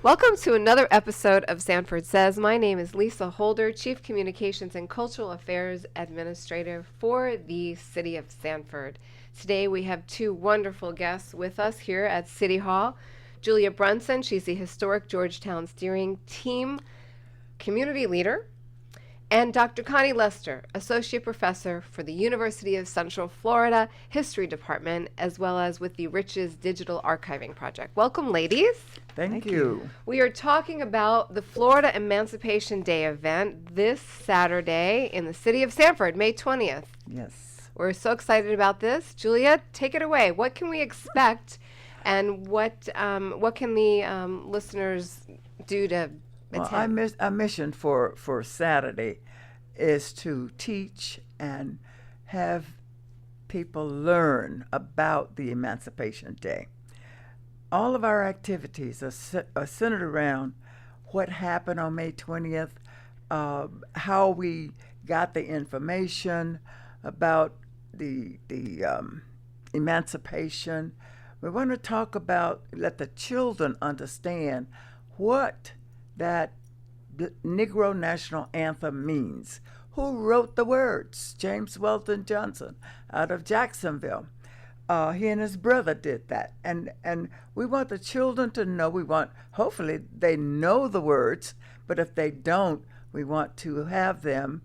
Welcome to another episode of Sanford Says. My name is Lisa Holder, Chief Communications and Cultural Affairs Administrator for the City of Sanford. Today we have two wonderful guests with us here at City Hall. Julia Brunson, she's the Historic Georgetown Steering Team Community Leader, and Dr. Connie Lester, Associate Professor for the University of Central Florida History Department, as well as with the Riches Digital Archiving Project. Welcome, ladies. Thank you. We are talking about the Florida Emancipation Day event this Saturday in the city of Sanford, May 20th. Yes. We're so excited about this. Julia, take it away. What can we expect, and what can the listeners do to attend? Our mission for Saturday is to teach and have people learn about the Emancipation Day. All of our activities are centered around what happened on May 20th, how we got the information about the emancipation. We want to talk about, let the children understand what that Negro National Anthem means. Who wrote the words? James Weldon Johnson out of Jacksonville. He and his brother did that. And we want the children to know, hopefully they know the words, but if they don't, we want to have them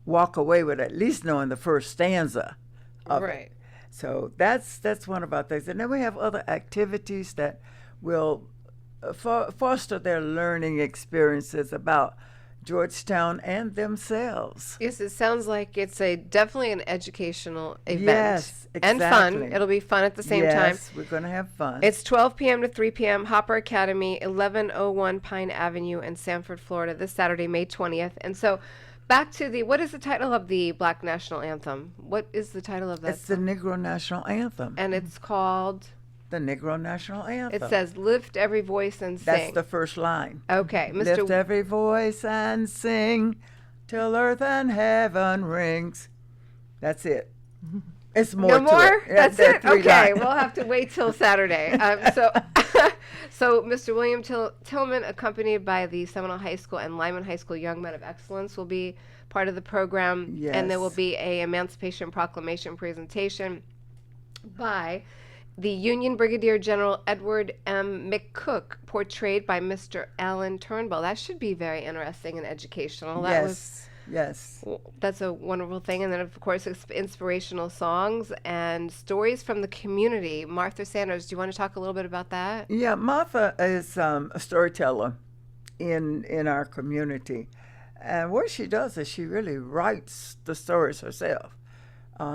walk away with at least knowing the first stanza of it. So that's one of our things. And then we have other activities that will foster their learning experiences about Georgetown and themselves. Yes, it sounds like it's definitely an educational event. Yes, exactly. And fun. It'll be fun at the same time. Yes, we're going to have fun. It's 12 p.m. to 3 p.m., Hopper Academy, 1101 Pine Avenue in Sanford, Florida, this Saturday, May 20th. And so back to what is the title of the Black National Anthem? What is the title of that It's song? the Negro National Anthem. And it's called? The Negro National Anthem. It says, lift every voice and sing. That's the first line. Okay. Lift every voice and sing till earth and heaven rings. That's it. It's more no more? to it. That's it? Okay. Lines. We'll have to wait till Saturday. So Mr. William Tillman, accompanied by the Seminole High School and Lyman High School Young Men of Excellence, will be part of the program. Yes. And there will be a Emancipation Proclamation presentation by the Union Brigadier General Edward M. McCook, portrayed by Mr. Alan Turnbull. That should be very interesting and educational. Yes. That's a wonderful thing. And then, of course, inspirational songs and stories from the community. Martha Sanders, do you want to talk a little bit about that? Yeah, Martha is a storyteller in our community. And what she does is she really writes the stories herself.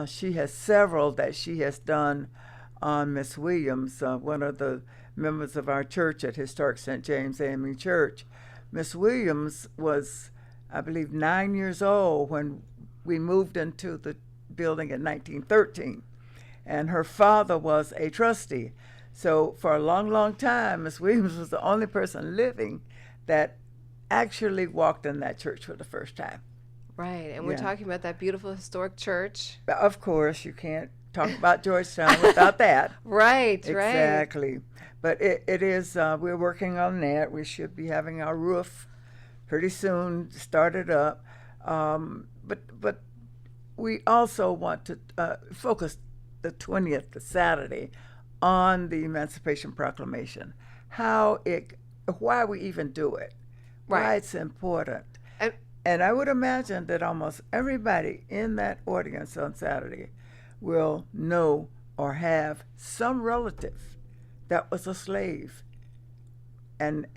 She has several that she has done on Miss Williams, one of the members of our church at Historic St. James AME Church. Miss Williams was, I believe, 9 years old when we moved into the building in 1913. And her father was a trustee. So for a long, long time, Miss Williams was the only person living that actually walked in that church for the first time. Right, and we're talking about that beautiful historic church. Of course, you can't talk about Georgetown without that. Right. Exactly. But it is, we're working on that. We should be having our roof pretty soon started up. But we also want to focus the 20th, the Saturday, on the Emancipation Proclamation. Why we even do it. Right. Why it's important. And I would imagine that almost everybody in that audience on Saturday will know or have some relative that was a slave. And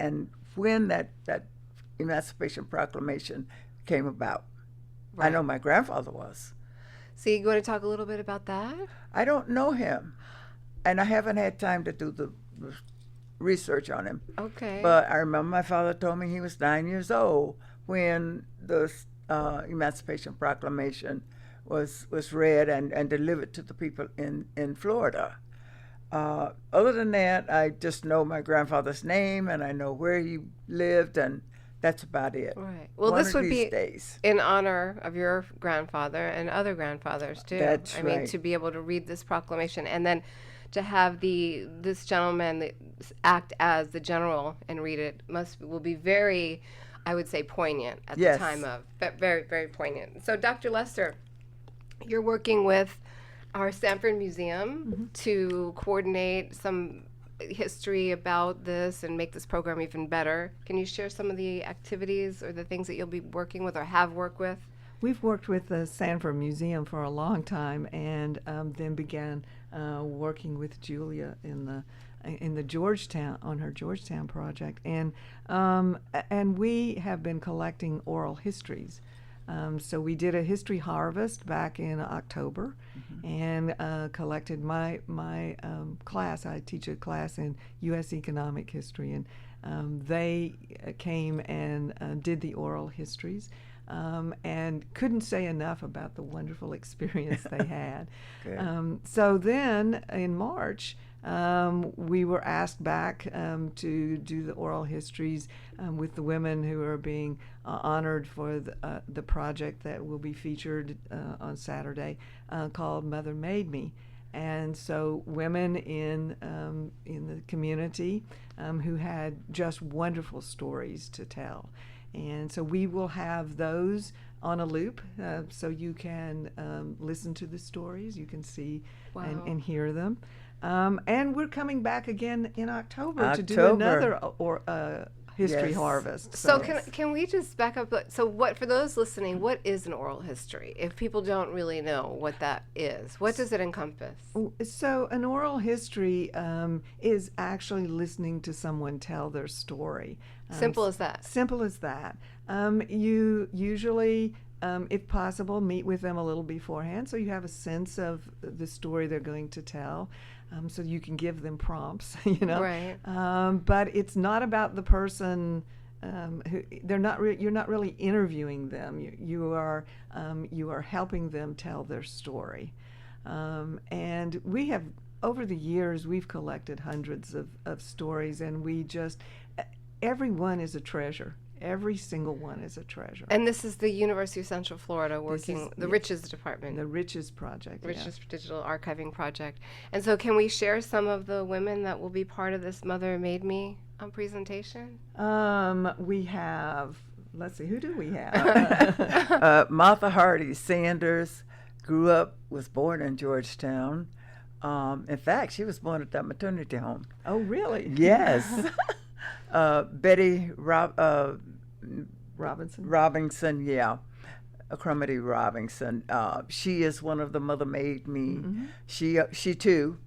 when that Emancipation Proclamation came about. Right. I know my grandfather was. So you want to talk a little bit about that? I don't know him. And I haven't had time to do the research on him. Okay. But I remember my father told me he was 9 years old when the Emancipation Proclamation was read and delivered to the people in Florida. Other than that, I just know my grandfather's name and I know where he lived, and that's about it. Right. Well, One this of would these be days. in honor of your grandfather and other grandfathers too. That's I mean, right. to be able to read this proclamation, and then to have this gentleman act as the general and read it will be very, I would say, poignant at Yes. the time of, but very, very poignant. So, Dr. Lester, you're working with our Sanford Museum to coordinate some history about this and make this program even better. Can you share some of the activities or the things that you'll be working with or have worked with? We've worked with the Sanford Museum for a long time, and then began working with Julia in the Georgetown on her Georgetown project, and we have been collecting oral histories. So we did a history harvest back in October, and collected my class. I teach a class in U.S. economic history, and they came and did the oral histories. And couldn't say enough about the wonderful experience they had. So then in March, we were asked back to do the oral histories with the women who are being honored for the project that will be featured on Saturday called Mother Made Me. And so women in the community who had just wonderful stories to tell. And so we will have those on a loop, so you can listen to the stories, you can see and hear them. And we're coming back again in October to do another history harvest. So can we just back up? So for those listening, what is an oral history? If people don't really know what that is, what does it encompass? So an oral history is actually listening to someone tell their story. Simple as that. Simple as that. You usually, if possible, meet with them a little beforehand so you have a sense of the story they're going to tell. So you can give them prompts, Right. But it's not about the person. You're not really interviewing them. You are helping them tell their story. And we have, over the years, we've collected hundreds of stories, and every one is a treasure. Every single one is a treasure. And this is the University of Central Florida working, the Riches Department. The Riches Project. Riches Digital Archiving Project. And so can we share some of the women that will be part of this Mother Made Me presentation? We have, let's see, who do we have? Martha Hardy Sanders was born in Georgetown. In fact, she was born at that maternity home. Oh, really? Yes. Betty Robinson, yeah. Crumity Robinson. She is one of the Mother Made Me. She too,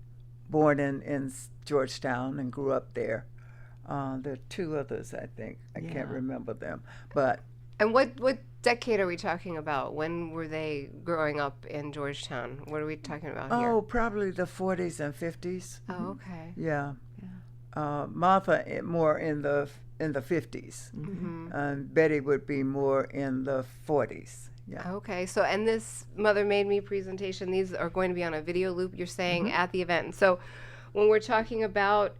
born in Georgetown and grew up there. There are two others, I think. I can't remember them. And what decade are we talking about? When were they growing up in Georgetown? What are we talking about here? Oh, probably the 40s and 50s. Oh, okay. Yeah. Martha more in the 50s, and Betty would be more in the 40s. Yeah. Okay. So, and this Mother Made Me presentation, these are going to be on a video loop, you're saying, at the event. And so when we're talking about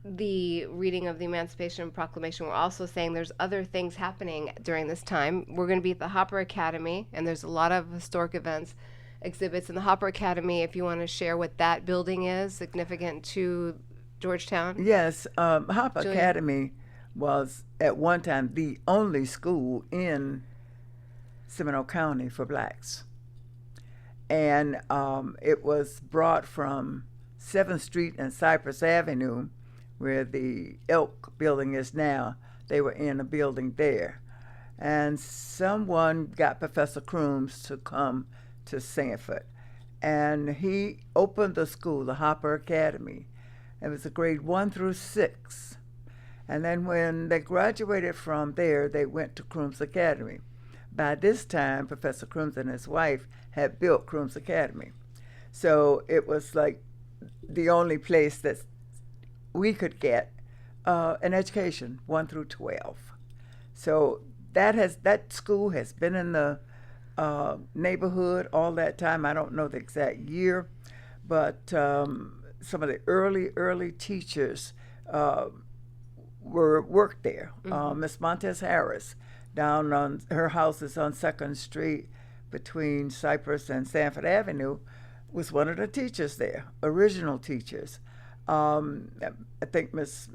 the reading of the Emancipation Proclamation, we're also saying there's other things happening during this time. We're going to be at the Hopper Academy, and there's a lot of historic events, exhibits in the Hopper Academy. If you want to share what that building is, significant to Georgetown? Yes, Hopper Academy was at one time the only school in Seminole County for blacks. And it was brought from 7th Street and Cypress Avenue, where the Elk building is now. They were in a building there. And someone got Professor Crooms to come to Sanford. And he opened the school, the Hopper Academy. It was a grade 1 through 6. And then when they graduated from there, they went to Crooms Academy. By this time, Professor Crooms and his wife had built Crooms Academy. So it was like the only place that we could get an education, 1 through 12. So that school has been in the neighborhood all that time. I don't know the exact year, but some of the early teachers worked there. Miss Montez Harris, down on her house is on 2nd Street between Cypress and Sanford Avenue. was one of the teachers there, original teachers. I think Miss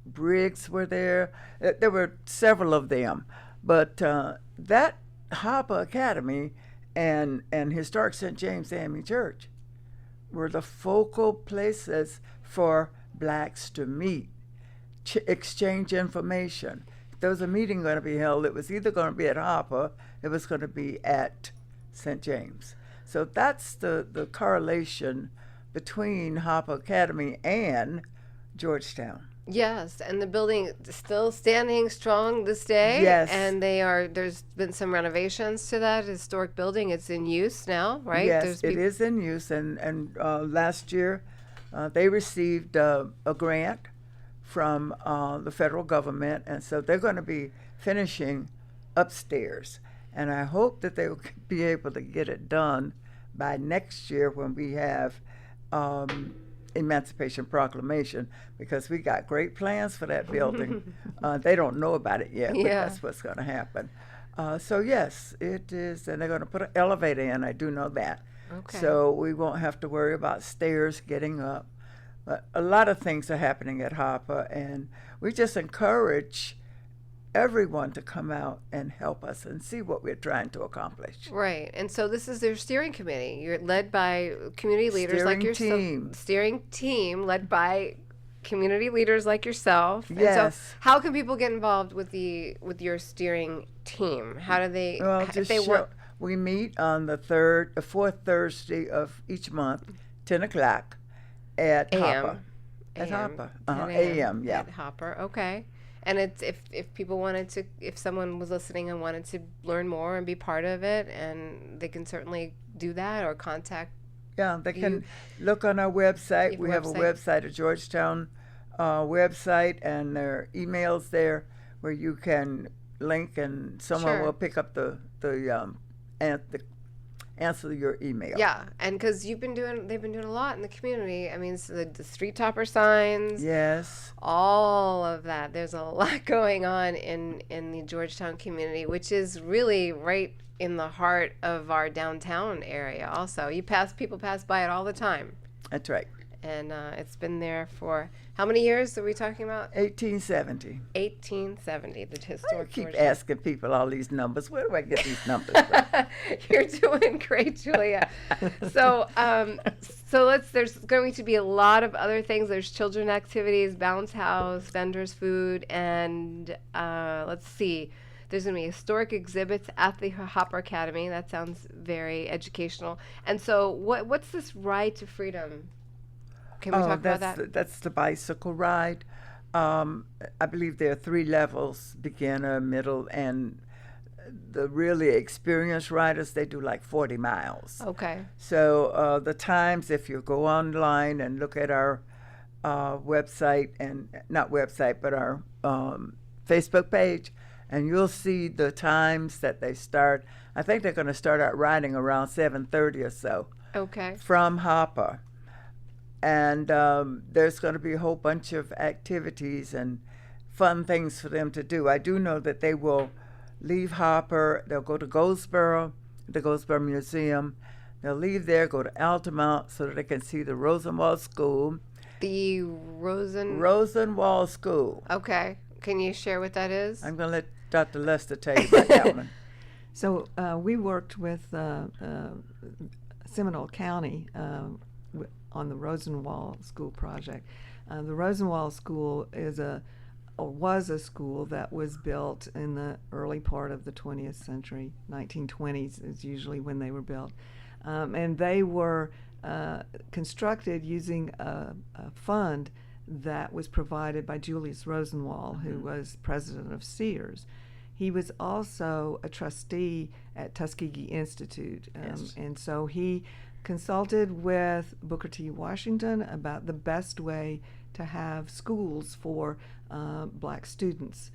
Briggs were there. There were several of them, but that Harper Academy and Historic St. James AME Church were the focal places for blacks to meet, exchange information. If there was a meeting going to be held, it was either going to be at Harper, it was going to be at St. James. So that's the correlation between Harper Academy and Georgetown. Yes, and the building is still standing strong this day. Yes. And there's been some renovations to that historic building. It's in use now, right? Yes, it is in use. And last year they received a grant from the federal government, and so they're going to be finishing upstairs. And I hope that they will be able to get it done by next year when we have Emancipation Proclamation, because we got great plans for that building. They don't know about it yet, but that's what's going to happen. So yes, it is, and they're going to put an elevator in. I do know that. Okay. So we won't have to worry about stairs getting up. But a lot of things are happening at Harper, and we just encourage everyone to come out and help us and see what we're trying to accomplish. Right. And so this is their steering committee. You're led by community leaders like yourself. Steering team led by community leaders like yourself. Yes. And so how can people get involved with your steering team? How do they we meet on the fourth Thursday of each month, 10 o'clock at Harper. At Harper. AM, yeah. At Harper, okay. And it's if people wanted to, if someone was listening and wanted to learn more and be part of it, and they can certainly do that or contact. Yeah, they can look on our website. We have a website, a Georgetown website, and there are emails there where you can link, and someone will pick up the answer to your email. Yeah, and because they've been doing a lot in the community. I mean, so the street topper signs. Yes. All of that. There's a lot going on in the Georgetown community, which is really right in the heart of our downtown area. Also, people pass by it all the time. That's right. And it's been there for how many years are we talking about? 1870. 1870, the historic. I keep asking people all these numbers. Where do I get these numbers from? You're doing great, Julia. So there's going to be a lot of other things. There's children activities, bounce house, vendors, food, and let's see. There's going to be historic exhibits at the Hopper Academy. That sounds very educational. And so what's this Ride to Freedom? Can we talk about that? That's the bicycle ride. I believe there are 3 levels: beginner, middle, and the really experienced riders, they do like 40 miles. Okay. So the times, if you go online and look at our website, and not website, but our Facebook page, and you'll see the times that they start. I think they're going to start out riding around 7:30 or so. Okay. From Harper. And there's going to be a whole bunch of activities and fun things for them to do. I do know that they will leave Harper. They'll go to Goldsboro, the Goldsboro Museum. They'll leave there, go to Altamont so that they can see the Rosenwald School. The Rosenwald School. Okay. Can you share what that is? I'm going to let Dr. Lester tell you about that one. So we worked with Seminole County on the Rosenwald School project. The Rosenwald School was a school that was built in the early part of the 20th century. 1920s is usually when they were built. And they were constructed using a fund that was provided by Julius Rosenwald, who was president of Sears. He was also a trustee at Tuskegee Institute. And so he consulted with Booker T. Washington about the best way to have schools for black students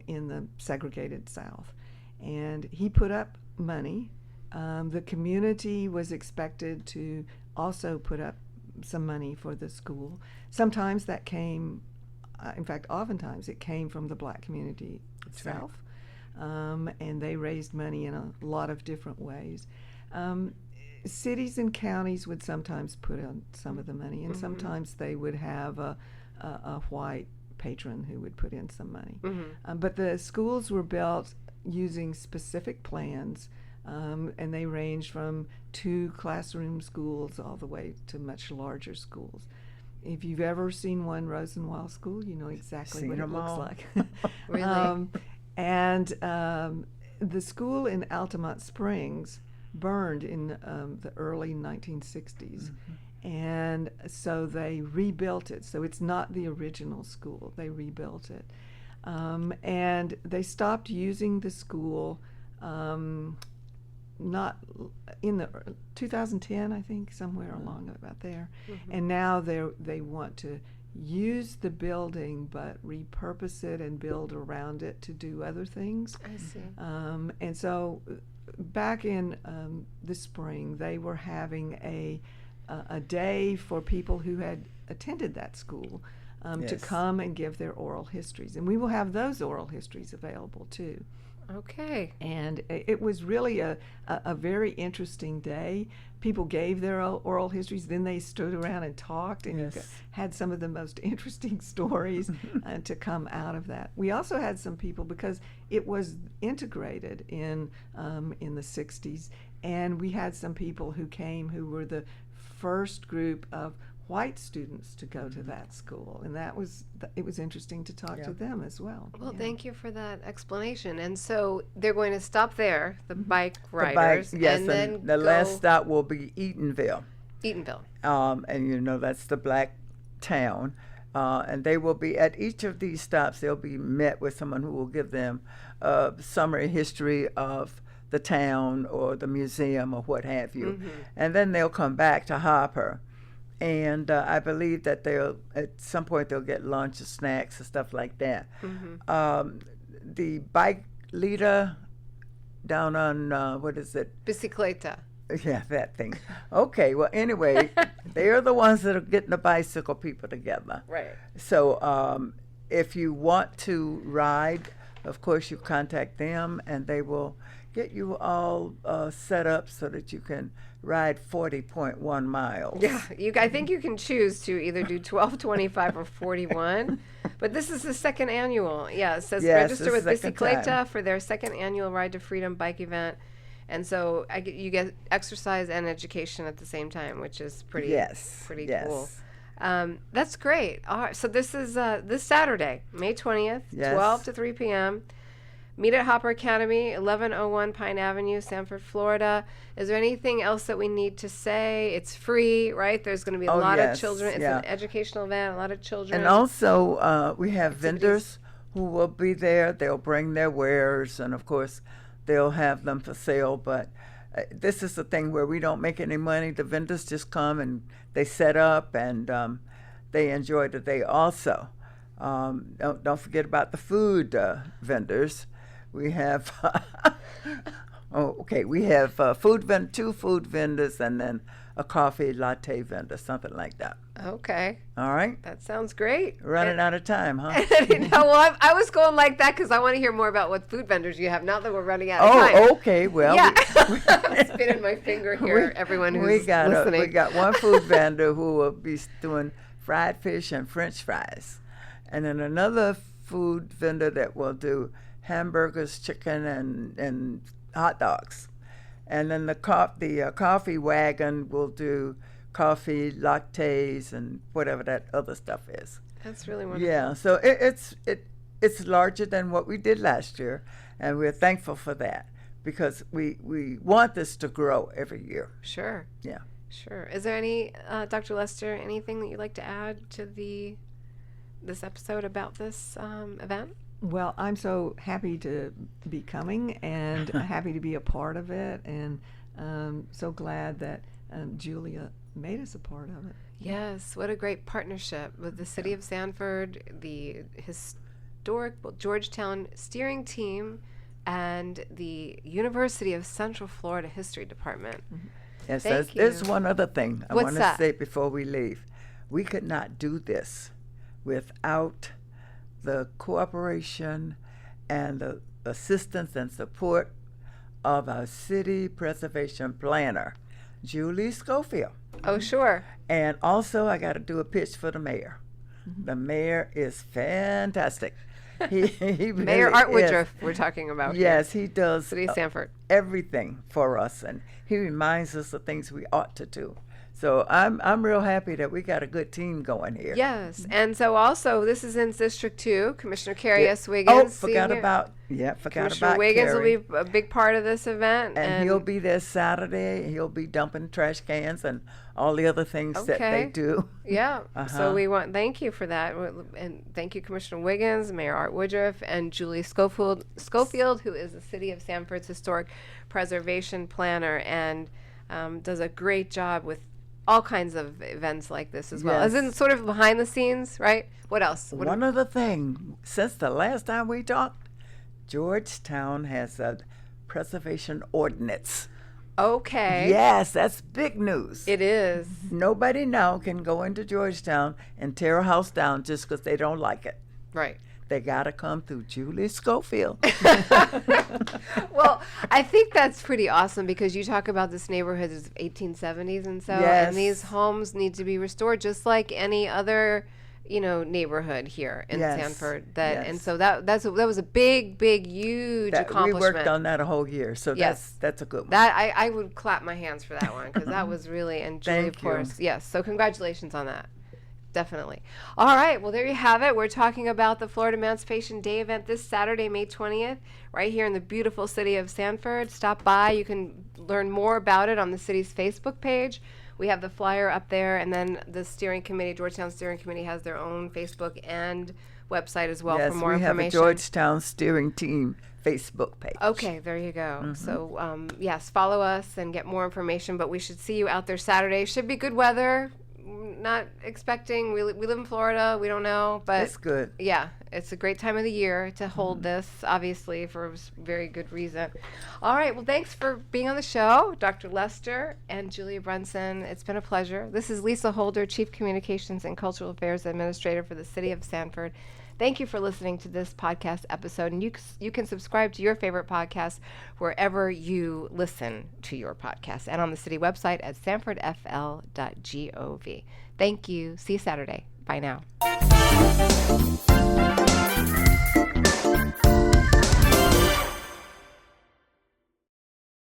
in the segregated South. And he put up money. The community was expected to also put up some money for the school. Sometimes that came, in fact, oftentimes it came from the black community itself. Right. And they raised money in a lot of different ways. cities and counties would sometimes put in some of the money, and sometimes they would have a white patron who would put in some money. But the schools were built using specific plans, and they ranged from 2 classroom schools all the way to much larger schools. If you've ever seen one Rosenwald school, you know exactly Seen what it them looks all. like. Really? And the school in Altamont Springs burned in the early 1960s. And so they rebuilt it. So it's not the original school. They rebuilt it. And they stopped using the school not in the 2010, I think, somewhere along about there. And now they want to use the building but repurpose it and build around it to do other things. I see. And so back in the spring, they were having a day for people who had attended that school to Yes. come and give their oral histories. And we will have those oral histories available too. Okay. And it was really a very interesting day. People gave their oral histories, then they stood around and talked, and Yes. had some of the most interesting stories to come out of that. We also had some people, because it was integrated in the 60s, and we had some people who came who were the first group of white students to go to that school, and it was interesting to talk to them as well. Well, Yeah. thank you for that explanation. And so they're going to stop there, the bike The bike, riders, yes, and then the go last stop will be Eatonville. Eatonville. And you know that's the black town, and they will be at each of these stops. They'll be met with someone who will give them a summary history of the town or the museum or what have you, and then they'll come back to Harper, and I believe that they'll at some point they'll get lunch or snacks and stuff like that. The bike leader down on what is it? Bicicleta. Yeah, that thing. Okay, well, anyway, they are the ones that are getting the bicycle people together. Right. So if you want to ride, of course, you contact them, and they will get you all set up so that you can ride 40.1 miles. Yeah, I think you can choose to either do 12, 25, or 41. But this is the second annual. Yeah, it says Yes, register the with second Bicicleta time. for their second annual Ride to Freedom bike event. And so you get exercise and education at the same time, which is pretty Yes. pretty yes. cool. That's great. All right, so this is this Saturday, May 20th, Yes. 12 to 3 p.m. Meet at Hopper Academy, 1101 Pine Avenue, Sanford, Florida. Is there anything else that we need to say? It's free, right? There's going to be a Oh, lot yes, of children. It's yeah. an educational event, a lot of children. And also, we have Activities. vendors who will be there. They'll bring their wares, and of course, they'll have them for sale. But this is the thing where we don't make any money. The vendors just come and they set up, and they enjoy the day also. Don't forget about the food vendors. We have we have two food vendors, and then a coffee latte vendor, something like that. Okay, All right, that sounds great. running out of time, huh? Well, I was going like that because I want to hear more about what food vendors you have. Now that we're running out of time. Oh, okay. Well, Yeah, I'm spinning my finger here. Everyone who's we got listening. we got one food vendor who will be doing fried fish and French fries, and then another food vendor that will do hamburgers, chicken, and hot dogs, and then the coffee wagon will do coffee, lattes, and whatever that other stuff is. That's really wonderful. Yeah, so it's larger than what we did last year, and we're thankful for that because we want this to grow every year. Sure. Yeah. Sure. Is there any, Dr. Lester, anything that you'd like to add to this episode about this event? Well, I'm so happy to be coming and happy to be a part of it, and so glad that Julia made us a part of it. Yes, what a great partnership with the City of Sanford, the historic Georgetown steering team, and the University of Central Florida History Department. Yes, Thank there's you. one other thing I What's want to that? say before we leave. We could not do this without the cooperation and the assistance and support of our city preservation planner, Julie Schofield. Oh, sure. And also, I got to do a pitch for the mayor. The mayor is fantastic. He really Mayor Art is. Woodruff, we're talking about. Yes, here. he does City of Sanford. everything for us, and he reminds us of things we ought to do. So I'm real happy that we got a good team going here. Yes, and so also this is in District 2. Commissioner Carrie S. Wiggins. Oh, forgot Senior. about Commissioner Wiggins Carrie. will be a big part of this event, And he'll be there Saturday. He'll be dumping trash cans and all the other things that they do. Yeah. So Uh-huh. thank you for that, and thank you, Commissioner Wiggins, Mayor Art Woodruff, and Julie Schofield, who is the City of Sanford's historic preservation planner, and does a great job with all kinds of events like this as well. Yes. As in sort of behind the scenes, right? What else? One other thing, since the last time we talked, Georgetown has a preservation ordinance. Okay. Yes, that's big news. It is. Nobody now can go into Georgetown and tear a house down just because they don't like it. Right. They got to come through Julie Schofield. Well, I think that's pretty awesome because you talk about this neighborhood is 1870s and so, Yes. and these homes need to be restored just like any other, neighborhood here in Yes. Sanford. Yes. And so that was a big, huge We accomplishment. worked on that a whole year, so Yes. that's a good one. That I would clap my hands for that one because that was really, and Julie, Thank of you. course, yes. So congratulations on that. Definitely. All right. Well, there you have it. We're talking about the Florida Emancipation Day event this Saturday, May 20th, right here in the beautiful city of Sanford. Stop by. You can learn more about it on the city's Facebook page. We have the flyer up there, and then the steering committee, Georgetown Steering Committee, has their own Facebook and website as well Yes, for more we have a information. Georgetown steering team Facebook page. Okay, there you go. So, yes, follow us and get more information, but we should see you out there Saturday. Should be good weather. Not expecting. We live in Florida. We don't know, but It's good. yeah, it's a great time of the year to hold this, obviously, for a very good reason. All right. Well, thanks for being on the show, Dr. Lester and Julia Brunson. It's been a pleasure. This is Lisa Holder, Chief Communications and Cultural Affairs Administrator for the City of Sanford. Thank you for listening to this podcast episode, and you can subscribe to your favorite podcast wherever you listen to your podcast and on the city website at sanfordfl.gov. Thank you. See you Saturday. Bye now.